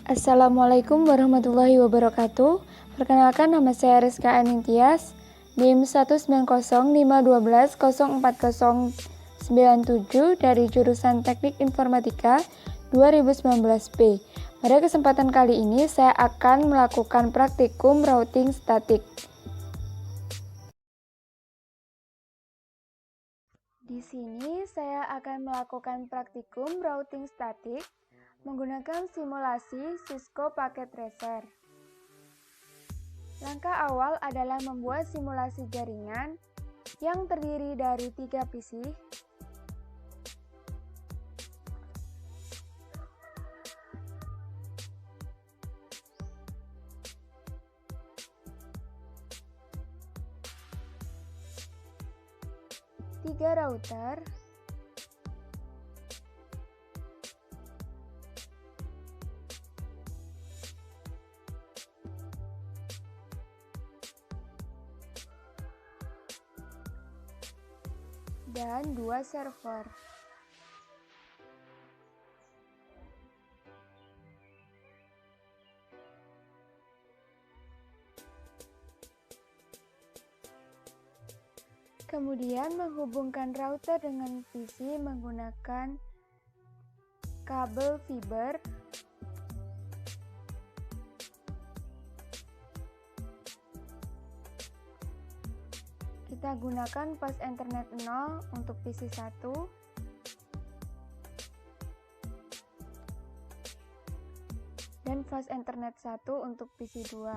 Assalamualaikum warahmatullahi wabarakatuh. Perkenalkan, nama saya Rizka Anintias, NIM 19051204097 dari jurusan Teknik Informatika 2019B. Pada kesempatan kali ini saya akan melakukan praktikum routing statik. Di sini saya akan melakukan praktikum routing statik menggunakan simulasi Cisco Packet Tracer. Langkah awal adalah membuat simulasi jaringan yang terdiri dari 3 PC, tiga router, dan 2 server. Kemudian menghubungkan router dengan PC menggunakan kabel fiber. Kita gunakan fast Ethernet 0 untuk PC 1 dan fast Ethernet 1 untuk PC 2.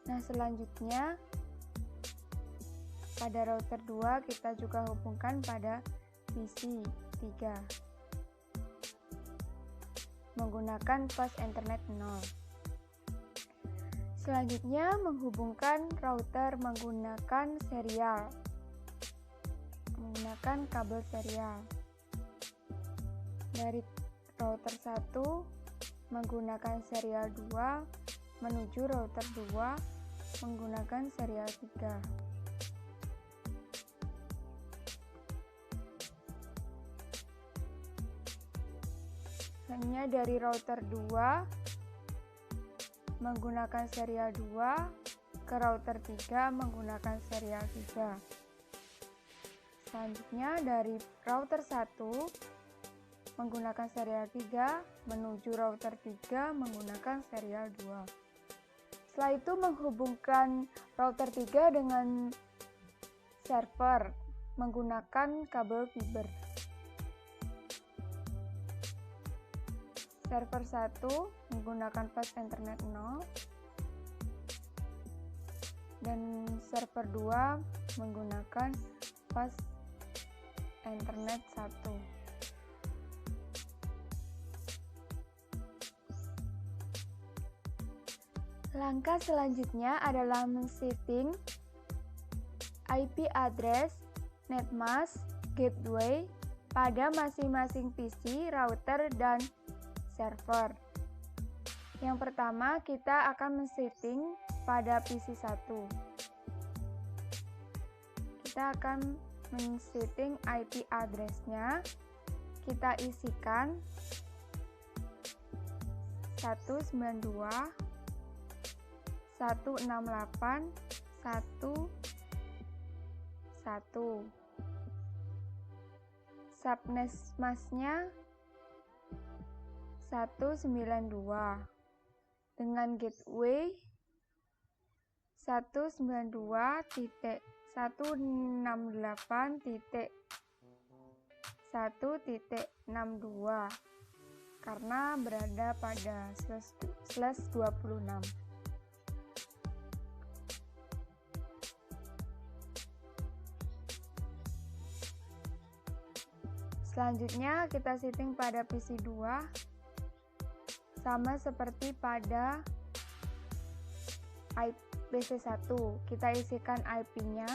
Nah, selanjutnya pada router 2 kita juga hubungkan pada PC 3 menggunakan fast Ethernet 0. Selanjutnya menghubungkan router menggunakan serial, menggunakan kabel serial. Dari router 1 menggunakan serial 2 menuju router 2 menggunakan serial 3. Hanya dari router 2 menggunakan serial 2 ke router 3 menggunakan serial 3. Selanjutnya dari router 1 menggunakan serial 3 menuju router 3 menggunakan serial 2. Setelah itu menghubungkan router 3 dengan server menggunakan kabel fiber. Server 1 menggunakan fast Ethernet 0 dan server 2 menggunakan fast Ethernet 1. Langkah selanjutnya adalah men-setting IP address, netmask, gateway pada masing-masing PC, router, dan server. Yang pertama, kita akan men-setting pada PC 1. Kita akan men-setting IP address-nya. Kita isikan 168.1.1. Subnet masknya 192 dengan gateway 192.168.1.62 karena berada pada /26. Selanjutnya kita setting pada PC 2 sama seperti pada PC 1. Kita isikan IP-nya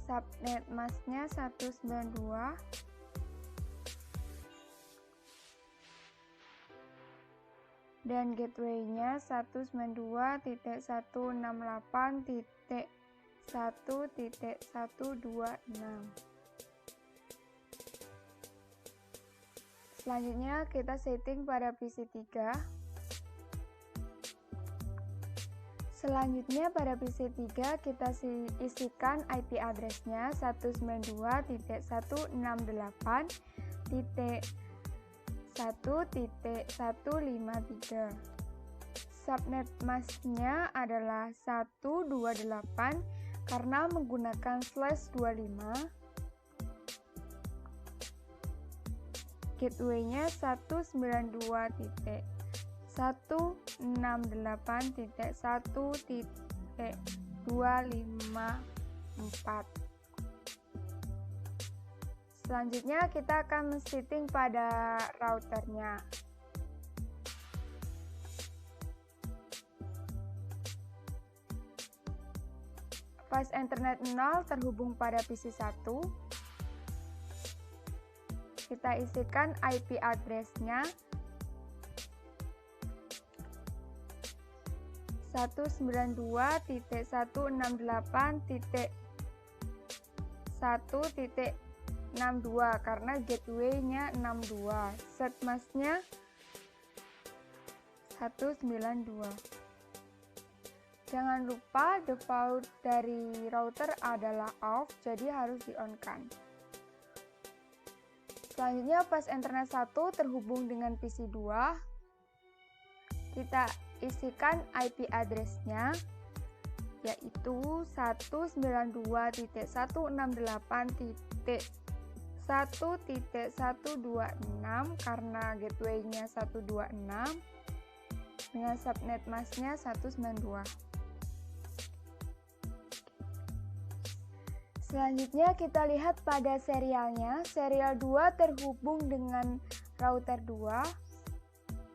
subnet masknya 192 dan gateway-nya 192.168.1.126. Selanjutnya kita setting pada PC 3. Selanjutnya pada PC 3 kita isikan IP address-nya 192.168.1.153. Subnet mask-nya adalah 128 karena menggunakan /25. Gateway-nya 192.168.1.254. Selanjutnya kita akan men-setting pada routernya. Pas Ethernet 0 terhubung pada PC 1. Kita isikan IP address-nya 192.168.1.62 karena gateway-nya 62. Set mask-nya 192. Jangan lupa default dari router adalah off, jadi harus di-on-kan. Selanjutnya pas Ethernet 1 terhubung dengan PC 2, kita isikan IP address-nya yaitu 192.168.1.126 karena gateway-nya 126 dengan subnet mask-nya 192. Selanjutnya kita lihat pada serialnya. Serial 2 terhubung dengan router 2.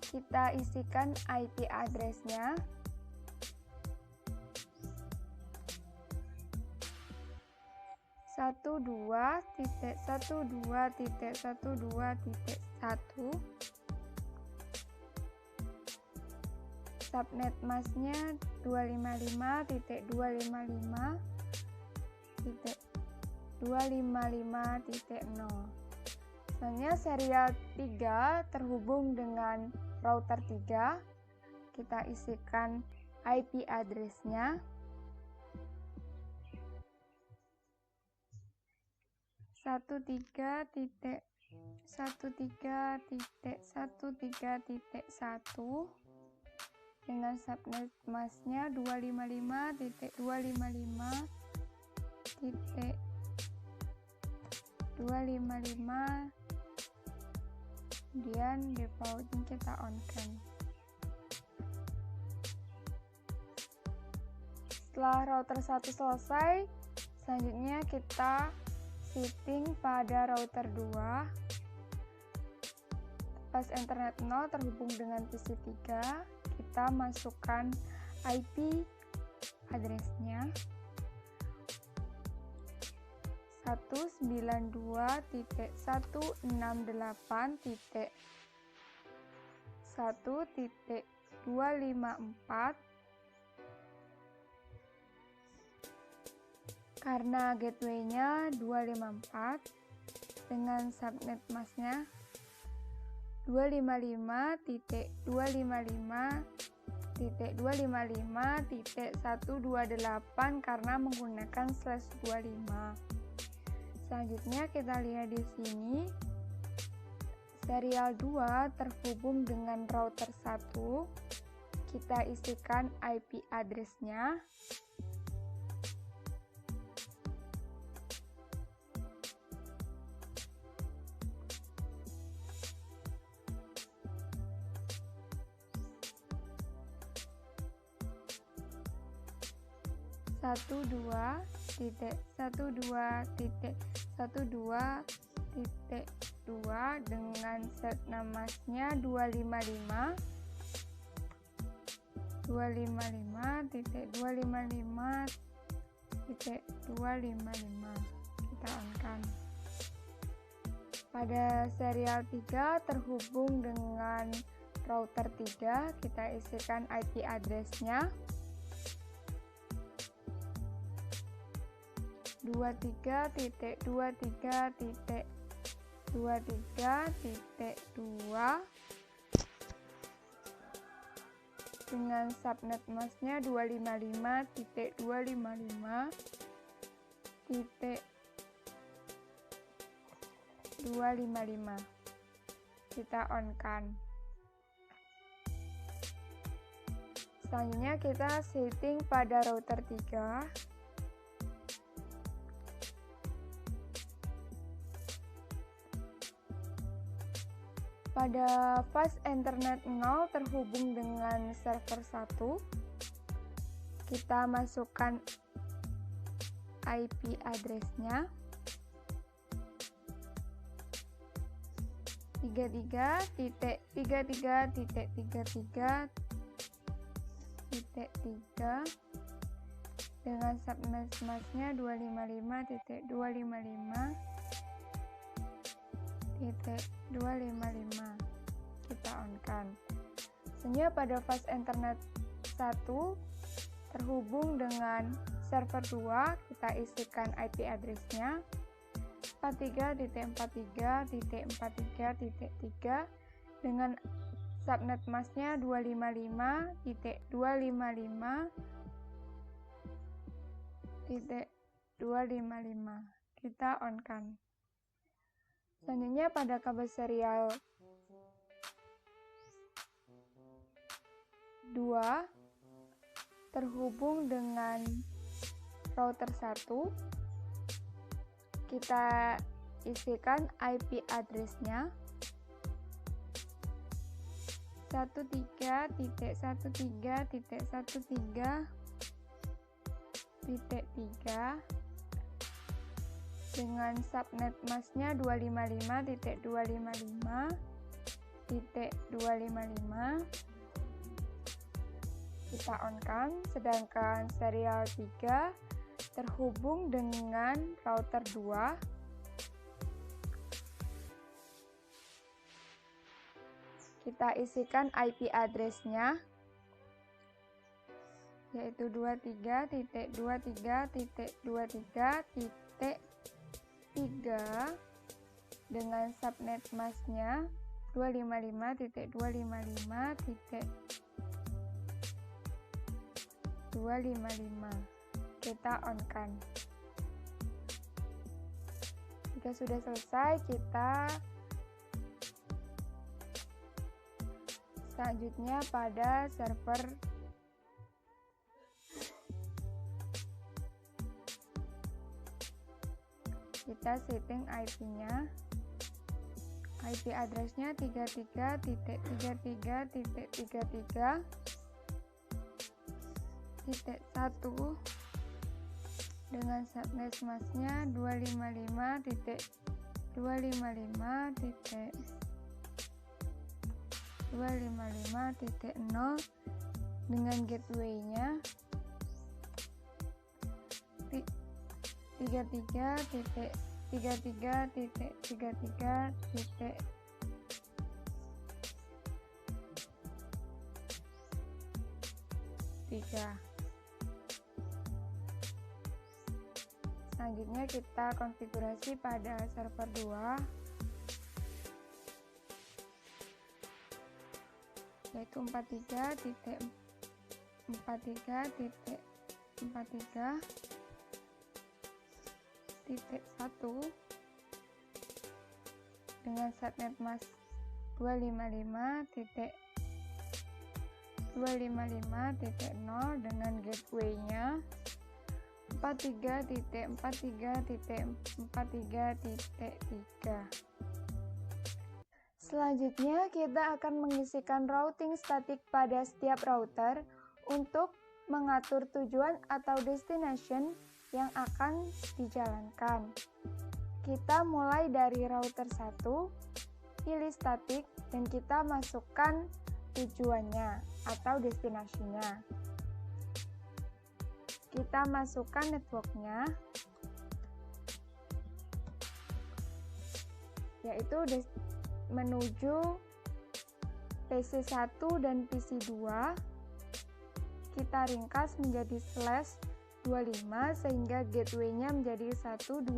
Kita isikan IP address-nya 192.1.1.1. Subnet mask-nya 255.255.255.0. Selanjutnya serial 3 terhubung dengan router 3. Kita isikan IP address-nya 13.1 dengan subnet mask-nya 255.255.255, kemudian defaultnya kita on-kan. Setelah router 1 selesai, selanjutnya kita setting pada router 2. Pas Ethernet 0 terhubung dengan PC 3, kita masukkan IP address-nya 192.168.1.254 karena gateway-nya 254 dengan subnet mask-nya 255.255.255.128 karena menggunakan /25. Selanjutnya kita lihat di sini. Serial 2 terhubung dengan router 1. Kita isikan IP address-nya 192.1.1.2 dengan set mask-nya 255.255.255. Kita on-kan. Pada serial 3 terhubung dengan router 3, kita isikan IP address-nya 23.23.23.2 dengan subnet masknya 255.255.255. Kita on-kan. Selanjutnya kita setting pada router 3. Pada fast internet 0 terhubung dengan server 1, kita masukkan IP address-nya 33.33.33.3 dengan subnet masknya 255.255.255. Kita on-kan. Selanjutnya pada fast internet 1 terhubung dengan server 2, kita isikan IP address-nya 43.43.43.3 dengan subnet masknya 255.255.255. Kita on-kan. Selanjutnya pada kabel serial 2 terhubung dengan router 1, kita isikan IP address-nya 13.13.13.3 dengan subnet masknya 255.255.255. Kita on-kan. Sedangkan serial 3 terhubung dengan router 2, kita isikan IP address-nya yaitu 23.23.23.3 dengan subnet masknya 255.255.255. Kita on-kan. Jika sudah selesai, kita selanjutnya pada server kita setting IP-nya. IP address-nya 33.33.33.1 dengan subnet masknya 255.255.0 dengan gateway-nya 33.33.33.3. Selanjutnya kita konfigurasi pada server 2 yaitu 43.43.43.1 dengan subnet mask 255.255.0 dengan gateway-nya 43.43.43.3. Selanjutnya kita akan mengisikan routing statik pada setiap router untuk mengatur tujuan atau destination yang akan dijalankan. Kita mulai dari router 1, pilih statik dan kita masukkan tujuannya atau destinasinya. Kita masukkan networknya, yaitu menuju PC1 dan PC2 kita ringkas menjadi /25 sehingga gateway-nya menjadi 128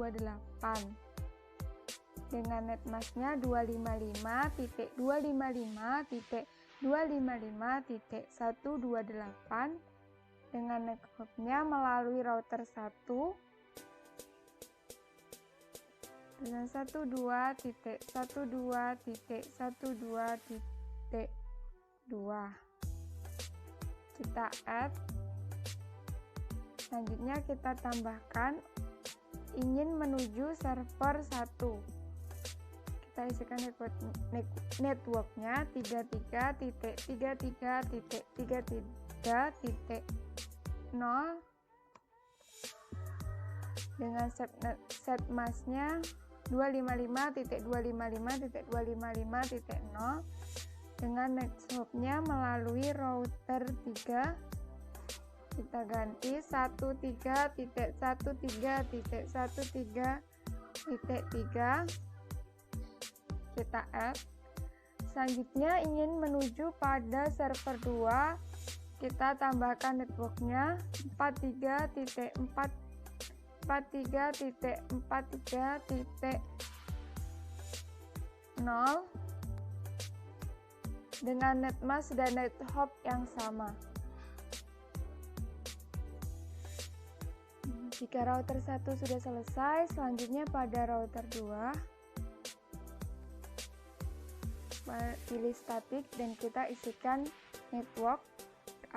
dengan netmasknya 255.255.255.128 dengan networknya melalui router 1 dengan 12.12.12.2 kita add. Selanjutnya kita tambahkan ingin menuju server 1. Kita isikan networknya 33.33.33.0 dengan set masknya 255.255.255.0 dengan next hop-nya melalui router 3 kita ganti 13.13.13.3 kita add. Selanjutnya ingin menuju pada server 2 kita tambahkan networknya 43.43.43.0 dengan netmask dan nethop yang sama. Jika router 1 sudah selesai, selanjutnya pada router 2 pilih statik dan kita isikan network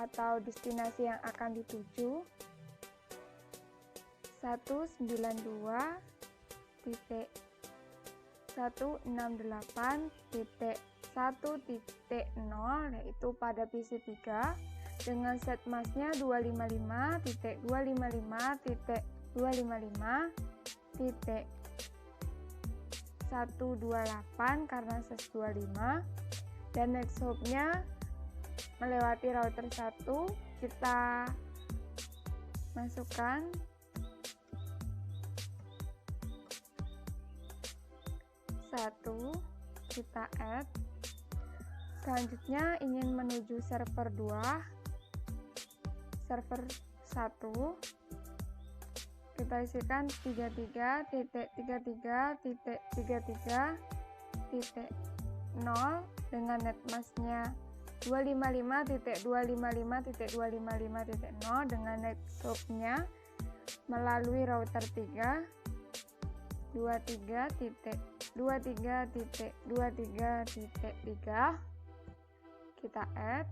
atau destinasi yang akan dituju 192.168.1.0 yaitu pada PC3 dengan set masknya 255.255.128 karena ses 25 dan next hop-nya melewati router 1 kita masukkan kita add. Selanjutnya ingin menuju server 2 server 1 kita isikan 33.33.33.0 dengan netmasknya 255.255.255.0 dengan next hop-nya melalui router 3 23.23.23.3 kita add.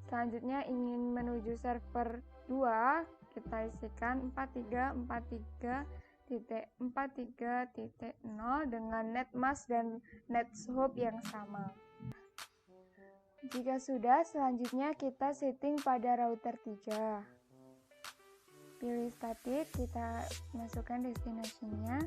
Selanjutnya ingin menuju server 2 kita isikan 43.43.43.0 dengan netmask dan nethop yang sama. Jika sudah, selanjutnya kita setting pada router 3. Pilih statik, kita masukkan destinasinya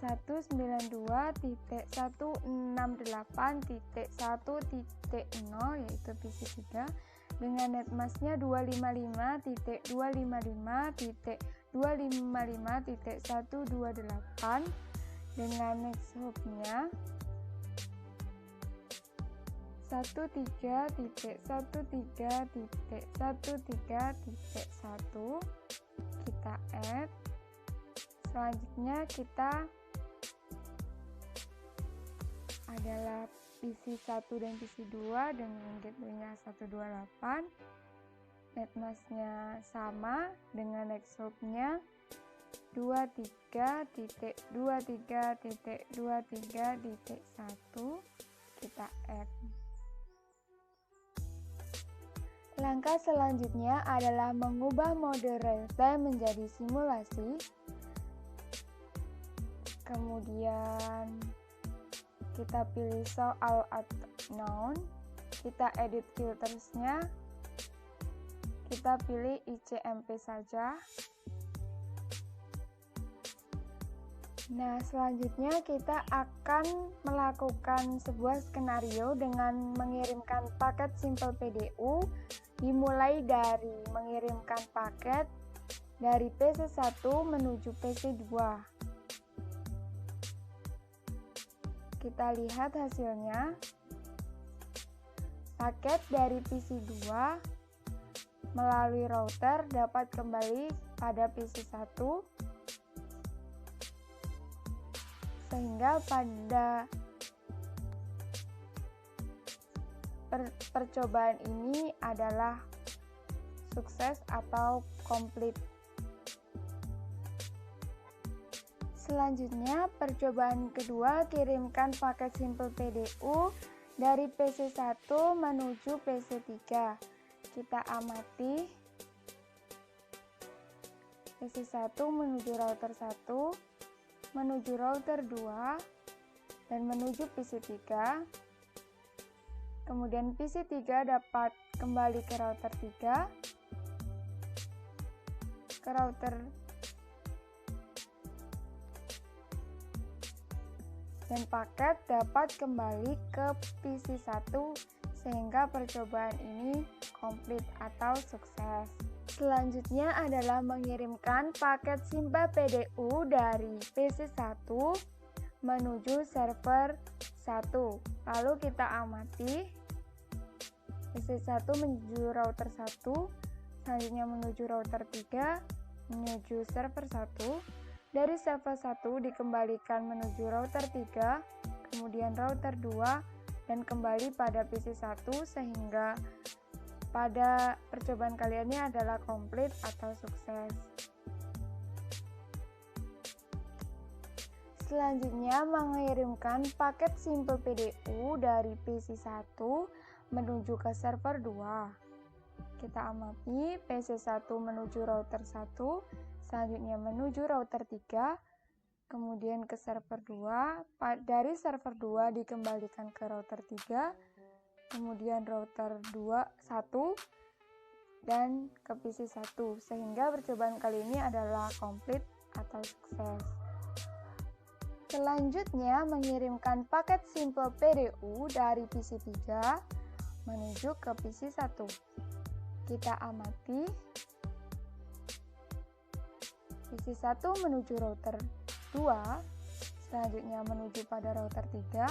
192.168.1.0 yaitu PC3 dengan netmasknya 255.255.255.128 dengan next hop-nya 13.13.13.1 kita add. Selanjutnya kita adalah PC1 dan PC2 dengan gateway-nya 128, netmasknya sama dengan next hop-nya 23.23.23.1 kita add. Langkah selanjutnya adalah mengubah mode real time menjadi simulasi. Kemudian kita pilih show all unknown, kita edit filtersnya, kita pilih ICMP saja. Nah, selanjutnya kita akan melakukan sebuah skenario dengan mengirimkan paket Simple PDU, dimulai dari mengirimkan paket dari PC1 menuju PC2. Kita lihat hasilnya. Paket dari PC 2 melalui router dapat kembali pada PC 1, sehingga pada percobaan ini adalah sukses atau komplit. Selanjutnya, percobaan kedua, kirimkan paket Simple PDU dari PC 1 menuju PC 3. Kita amati PC 1 menuju router 1, menuju router 2, dan menuju PC 3. Kemudian PC 3 dapat kembali ke router 3, ke router, dan paket dapat kembali ke PC 1 sehingga percobaan ini komplit atau sukses. Selanjutnya adalah mengirimkan paket Simple PDU dari PC 1 menuju server 1. Lalu kita amati PC 1 menuju router 1, selanjutnya menuju router 3, menuju server 1. Dari server 1 dikembalikan menuju router 3, kemudian router 2, dan kembali pada PC 1 sehingga pada percobaan kali ini adalah komplit atau sukses. Selanjutnya, mengirimkan paket Simple PDU dari PC 1 menuju ke server 2. Kita amati PC 1 menuju router 1, selanjutnya menuju router 3, kemudian ke server 2, dari server 2 dikembalikan ke router 3, kemudian router 1, dan ke PC 1, sehingga percobaan kali ini adalah komplit atau sukses. Selanjutnya, mengirimkan paket Simple PDU dari PC 3 menuju ke PC 1. Kita amati PC 1 menuju router 2, selanjutnya menuju pada router 3,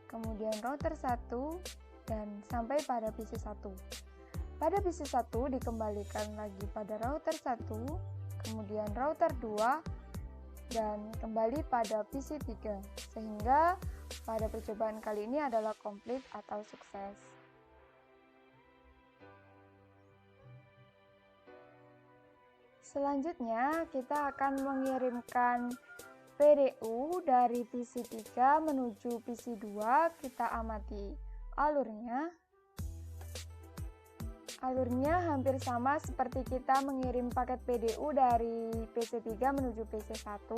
kemudian router 1, dan sampai pada PC 1. Pada PC 1 dikembalikan lagi pada router 1, kemudian router 2, dan kembali pada PC 3, sehingga pada percobaan kali ini adalah komplit atau sukses. Selanjutnya, kita akan mengirimkan PDU dari PC 3 menuju PC 2. Kita amati alurnya. Alurnya hampir sama seperti kita mengirim paket PDU dari PC 3 menuju PC 1.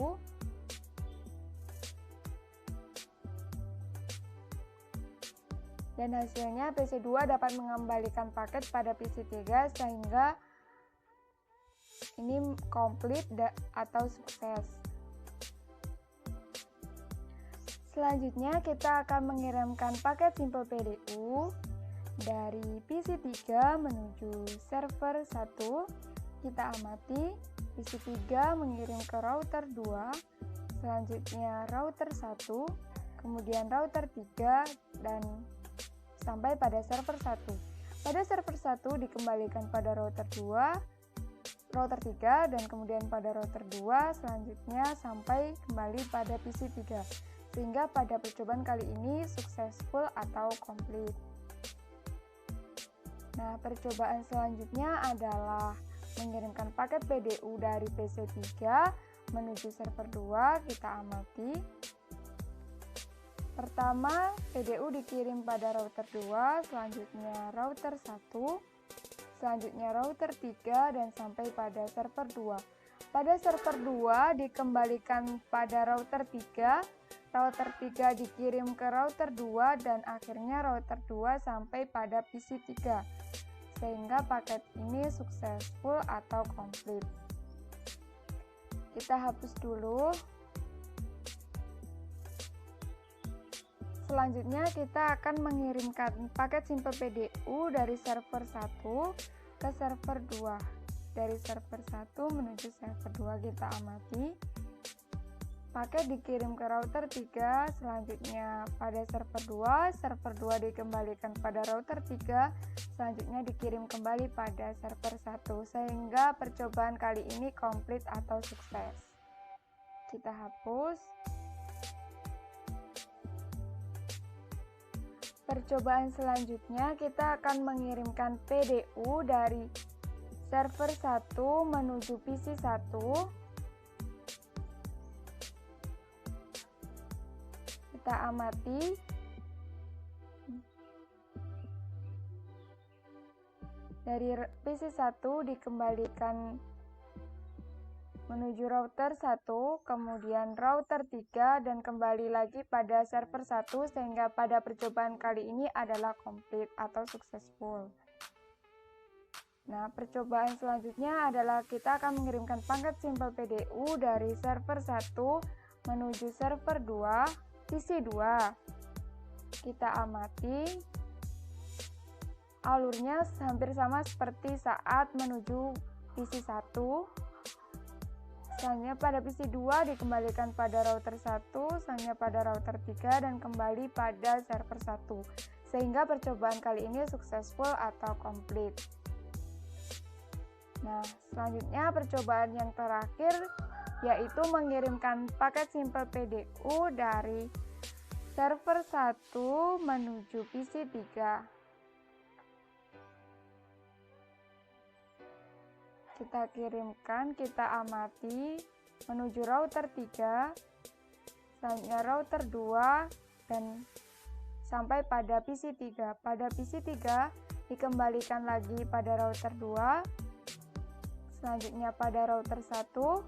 Dan hasilnya PC 2 dapat mengembalikan paket pada PC 3 sehingga ini komplit atau sukses. Selanjutnya kita akan mengirimkan paket Simple PDU dari PC 3 menuju server 1. Kita amati PC 3 mengirim ke router 2, selanjutnya router 1, kemudian router 3, dan sampai pada server 1. Pada server 1 dikembalikan pada router 2, router 3, dan kemudian pada router 2, selanjutnya sampai kembali pada PC 3, sehingga pada percobaan kali ini successful atau komplit. Nah, percobaan selanjutnya adalah mengirimkan paket PDU dari PC 3 menuju server 2. Kita amati. Pertama, PDU dikirim pada router 2, selanjutnya router 1, selanjutnya router 3, dan sampai pada server 2. Pada server 2 dikembalikan pada router 3, router 3 dikirim ke router 2, dan akhirnya router 2 sampai pada PC 3, sehingga paket ini successful atau komplit. Kita hapus dulu. Selanjutnya kita akan mengirimkan paket Simple PDU dari server 1 ke server 2. Dari server 1 menuju server 2 kita amati. paket dikirim ke router 3, selanjutnya pada server 2 dikembalikan pada router 3, selanjutnya dikirim kembali pada server 1, sehingga percobaan kali ini komplit atau sukses. Kita hapus. Percobaan selanjutnya kita akan mengirimkan PDU dari server 1 menuju PC 1. Kita amati. Dari PC 1 dikembalikan menuju router 1, kemudian router 3, dan kembali lagi pada server 1, sehingga pada percobaan kali ini adalah komplit atau successful. Nah, percobaan selanjutnya adalah kita akan mengirimkan paket simple PDU dari server 1 menuju server 2, PC 2. Kita amati. Alurnya hampir sama seperti saat menuju PC 1. Selanjutnya pada PC 2 dikembalikan pada router 1, selanjutnya pada router 3, dan kembali pada server 1. Sehingga percobaan kali ini successful atau komplit. Nah, selanjutnya percobaan yang terakhir yaitu mengirimkan paket simple PDU dari server 1 menuju PC 3. Kita kirimkan, kita amati menuju router 3, selanjutnya router 2, dan sampai pada PC 3. Pada PC 3 dikembalikan lagi pada router 2, selanjutnya pada router 1,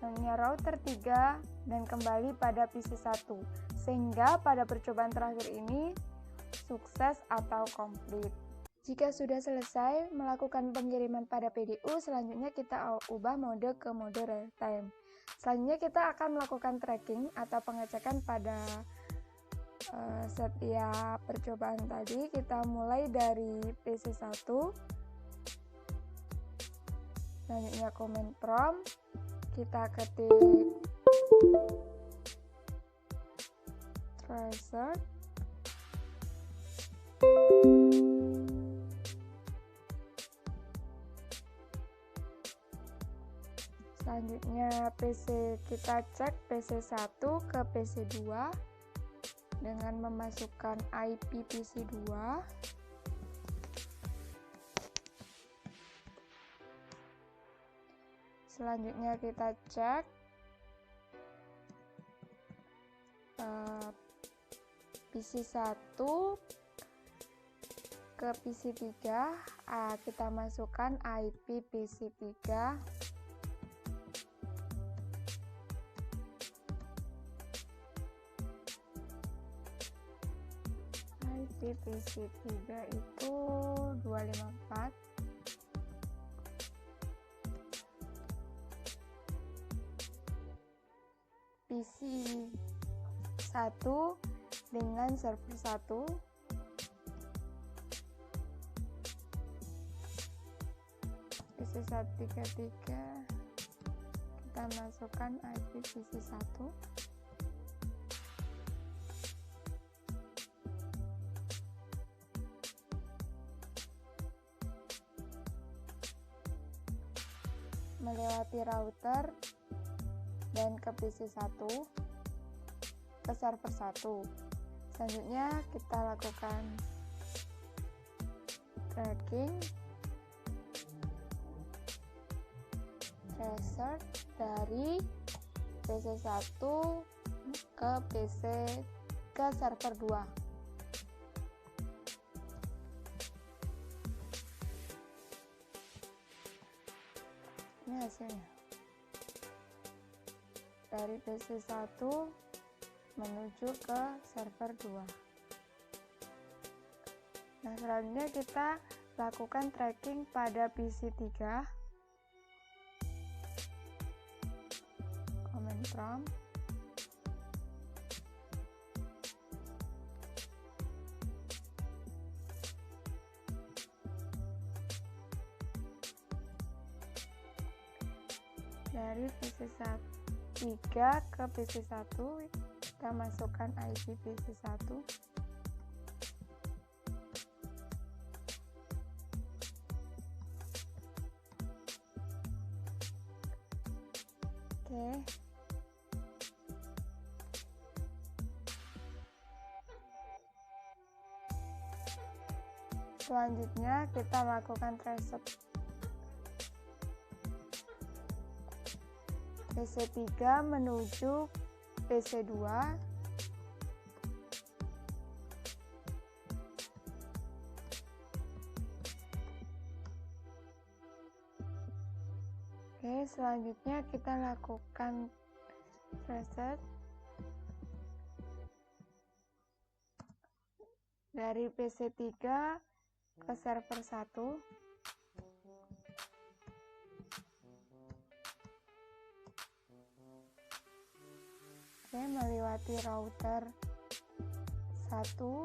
selanjutnya router 3, dan kembali pada PC 1, sehingga pada percobaan terakhir ini sukses atau komplit. Jika sudah selesai melakukan pengiriman pada PDU, selanjutnya kita ubah mode ke mode real time. Selanjutnya kita akan melakukan tracking atau pengecekan pada setiap percobaan tadi. Kita mulai dari PC 1. Selanjutnya command prompt, kita ketik tracer, selanjutnya PC kita cek PC 1 ke PC 2 dengan memasukkan IP PC 2. Selanjutnya kita cek PC 1 ke PC 3. Kita masukkan IP PC 3. IP PC 3 itu 254. PC 1 dengan server 1. PC 133 kita masukkan IP PC 1. Melewati router dan ke PC 1, ke server 1. Selanjutnya kita lakukan tracking tracer dari PC 1 ke server 2. Ini hasilnya. Dari PC 1 menuju ke server 2. Nah, selanjutnya kita lakukan tracking pada PC 3. Command prompt. Dari PC 1 PC3 ke PC1, kita masukkan IP PC1. Oke. Selanjutnya kita lakukan reset. PC3 menuju PC2. Oke, selanjutnya kita lakukan reset dari PC3 ke server 1. Oke, melewati router 1,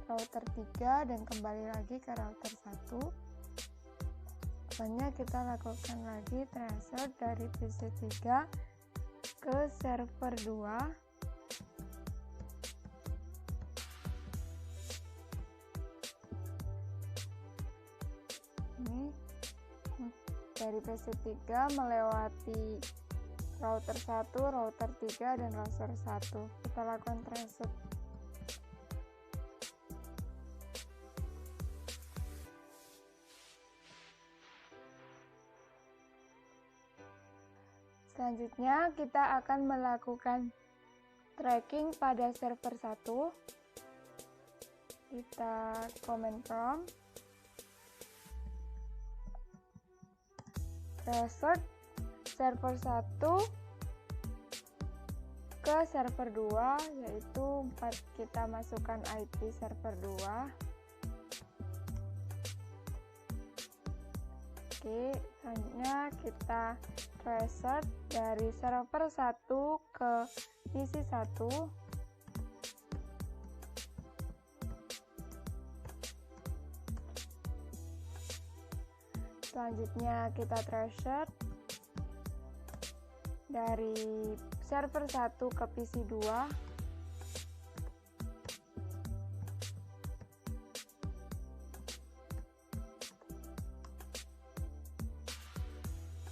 router 3, dan kembali lagi ke router 1. Selanjutnya kita lakukan lagi transfer dari PC3 ke server 2. Ini dari PC3 melewati router 1, router 3, dan router 1. Kita lakukan reset. Selanjutnya kita akan melakukan tracking pada server 1. Kita command prompt reset server 1 ke server 2, yaitu kita masukkan IP server 2. Oke, selanjutnya kita reset dari server 1 ke PC1. Selanjutnya kita reset dari server 1 ke PC2.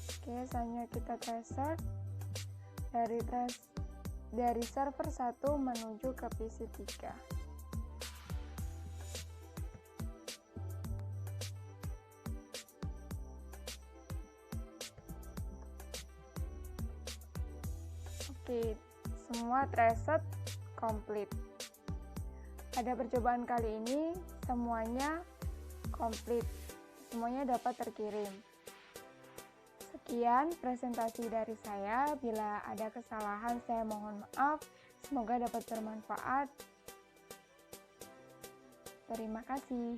Oke, selanjutnya kita reset dari server 1 menuju ke PC3. Oke, semua reset komplit. Pada percobaan kali ini semuanya komplit, semuanya dapat terkirim. Sekian presentasi dari saya. Bila ada kesalahan saya mohon maaf. Semoga dapat bermanfaat. Terima kasih.